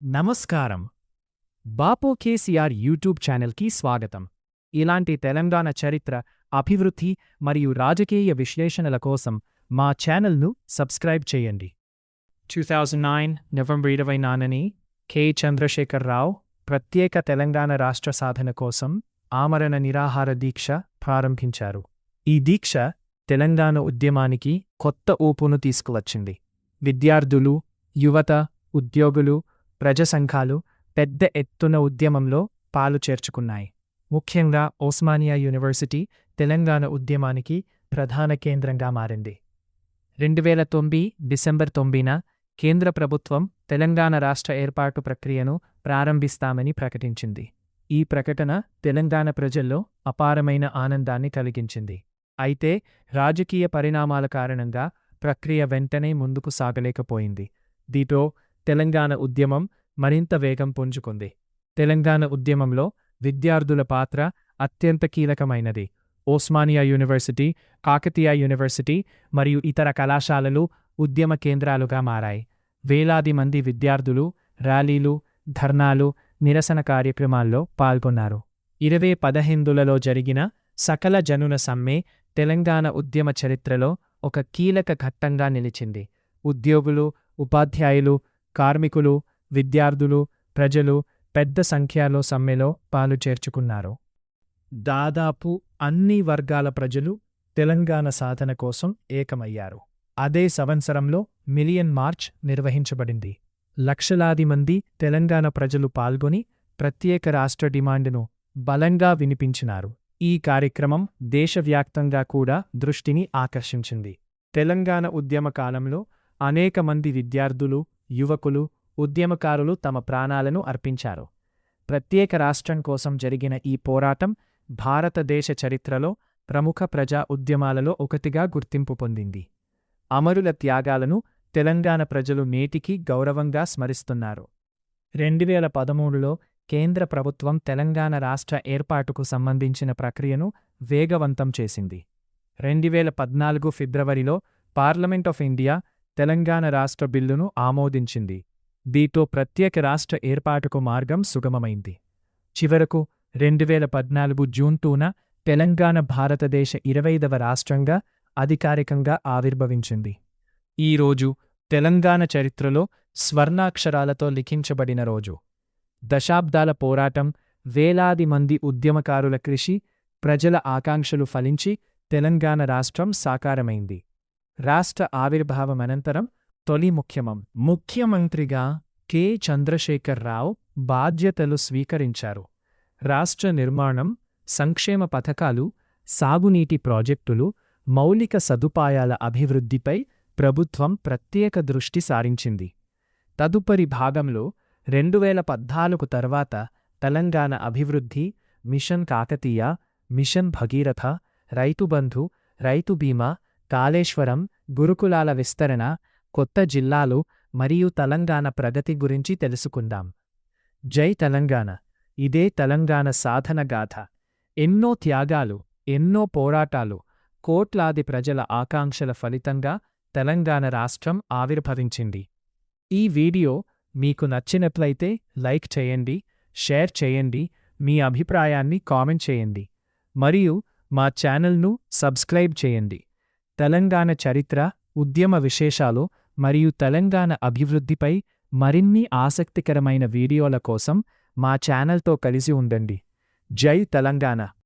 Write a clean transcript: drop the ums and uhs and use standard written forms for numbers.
నమస్కారం. బాపూ కేసీఆర్ యూట్యూబ్ ఛానల్కి స్వాగతం. ఇలాంటి తెలంగాణ చరిత్ర, అభివృద్ధి మరియు రాజకీయ విశ్లేషణల కోసం మా ఛానల్ను సబ్స్క్రైబ్ చేయండి. 2009 నవంబర్ 24ని కె. చంద్రశేఖరరావు ప్రత్యేక తెలంగాణ రాష్ట్ర సాధన కోసం ఆమరణ నిరాహార దీక్ష ప్రారంభించారు. ఈ దీక్ష తెలంగాణ ఉద్యమానికి కొత్త ఊపును తీసుకువచ్చింది. విద్యార్థులు, యువత, ఉద్యోగులు, ప్రజా సంఘాలు పెద్ద ఎత్తున ఉద్యమంలో పాలు చేర్చుకున్నాయి. ముఖ్యంగా ఉస్మానియా యూనివర్సిటీ తెలంగాణ ఉద్యమానికి ప్రధాన కేంద్రంగా మారింది. 2009 డిసెంబర్ 9న కేంద్ర ప్రభుత్వం తెలంగాణ రాష్ట్ర ఏర్పాటు ప్రక్రియను ప్రారంభిస్తామని ప్రకటించింది. ఈ ప్రకటన తెలంగాణ ప్రజల్లో అపారమైన ఆనందాన్ని కలిగించింది. అయితే రాజకీయ పరిణామాల కారణంగా ప్రక్రియ వెంటనే ముందుకు సాగలేకపోయింది. దీంతో తెలంగాణ ఉద్యమం మరింత వేగం పుంజుకుంది. తెలంగాణ ఉద్యమంలో విద్యార్థుల పాత్ర అత్యంత కీలకమైనది. ఉస్మానియా యూనివర్సిటీ, కాకతీయ యూనివర్సిటీ మరియు ఇతర కళాశాలలు ఉద్యమ కేంద్రాలుగా మారాయి. వేలాది మంది విద్యార్థులు ర్యాలీలు, ధర్నాలు, నిరసన కార్యక్రమాల్లో పాల్గొన్నారు. 2015లో జరిగిన సకల జనుల సమ్మె తెలంగాణ ఉద్యమ చరిత్రలో ఒక కీలక ఘట్టంగా నిలిచింది. ఉద్యోగులు, ఉపాధ్యాయులు, కార్మికులు, విద్యార్థులు, ప్రజలు పెద్ద సంఖ్యలో సమ్మెలో పాలు చేర్చుకున్నారు. దాదాపు అన్ని వర్గాల ప్రజలు తెలంగాణ సాధన కోసం ఏకమయ్యారు. అదే సంవత్సరంలో మిలియన్ మార్చ్ నిర్వహించబడింది. లక్షలాది మంది తెలంగాణ ప్రజలు పాల్గొని ప్రత్యేక రాష్ట్ర డిమాండును బలంగా వినిపించినారు. ఈ కార్యక్రమం దేశవ్యాప్తంగా కూడా దృష్టిని ఆకర్షించింది. తెలంగాణ ఉద్యమ కాలంలో అనేక మంది విద్యార్థులు, యువకులు, ఉద్యమకారులు తమ ప్రాణాలను అర్పించారు. ప్రత్యేక రాష్ట్రం కోసం జరిగిన ఈ పోరాటం భారతదేశ చరిత్రలో ప్రముఖ ప్రజా ఉద్యమాలలో ఒకటిగా గుర్తింపు పొందింది. అమరుల త్యాగాలను తెలంగాణ ప్రజలు నేటికీ గౌరవంగా స్మరిస్తున్నారు. 2013లో కేంద్ర ప్రభుత్వం తెలంగాణ రాష్ట్ర ఏర్పాటుకు సంబంధించిన ప్రక్రియను వేగవంతం చేసింది. 2014 ఫిబ్రవరిలో పార్లమెంట్ ఆఫ్ ఇండియా తెలంగాణ రాష్ట్ర బిల్లును ఆమోదించింది. దీంతో ప్రత్యేక రాష్ట్ర ఏర్పాటుకు మార్గం సుగమమైంది. చివరకు 2014 జూన్ 2న తెలంగాణ భారతదేశ 20వ రాష్ట్రంగా అధికారికంగా ఆవిర్భవించింది. ఈ రోజు తెలంగాణ చరిత్రలో స్వర్ణాక్షరాలతో లిఖించబడిన రోజు. దశాబ్దాల పోరాటం, వేలాది మంది ఉద్యమకారుల కృషి, ప్రజల ఆకాంక్షలు ఫలించి తెలంగాణ రాష్ట్రం సాకారమైంది. రాష్ట్ర ఆవిర్భావమనంతరం తొలి ముఖ్యమంత్రిగా కె. చంద్రశేఖరరావు బాధ్యతలు స్వీకరించారు. రాష్ట్ర నిర్మాణం, సంక్షేమ పథకాలు, సాగునీటి ప్రాజెక్టులు, మౌలిక సదుపాయాల అభివృద్ధిపై ప్రభుత్వం ప్రత్యేక దృష్టి సారించింది. తదుపరి భాగంలో 2014 తర్వాత తెలంగాణ అభివృద్ధి, మిషన్ కాకతీయ, మిషన్ భగీరథ, రైతుబంధు, రైతు బీమా, కాళేశ్వరం, గురుకులాల విస్తరణ, కొత్త జిల్లాలు మరియు తెలంగాణ ప్రగతి గురించి తెలుసుకుందాం. జై తెలంగాణ. ఇదే తెలంగాణ సాధన గాథ. ఎన్నో త్యాగాలు, ఎన్నో పోరాటాలు, కోట్లాది ప్రజల ఆకాంక్షల ఫలితంగా తెలంగాణ రాష్ట్రం ఆవిర్భవించింది. ఈ వీడియో మీకు నచ్చినట్లయితే లైక్ చేయండి, షేర్ చేయండి, మీ అభిప్రాయాన్ని కామెంట్ చేయండి మరియు మా ఛానల్ను సబ్స్క్రైబ్ చేయండి. తెలంగాణ చరిత్ర, ఉద్యమ విశేషాలు మరియు తెలంగాణ అభివృద్ధిపై మరిన్ని ఆసక్తికరమైన వీడియోల కోసం మా ఛానల్తో కలిసి ఉండండి. జై తెలంగాణ.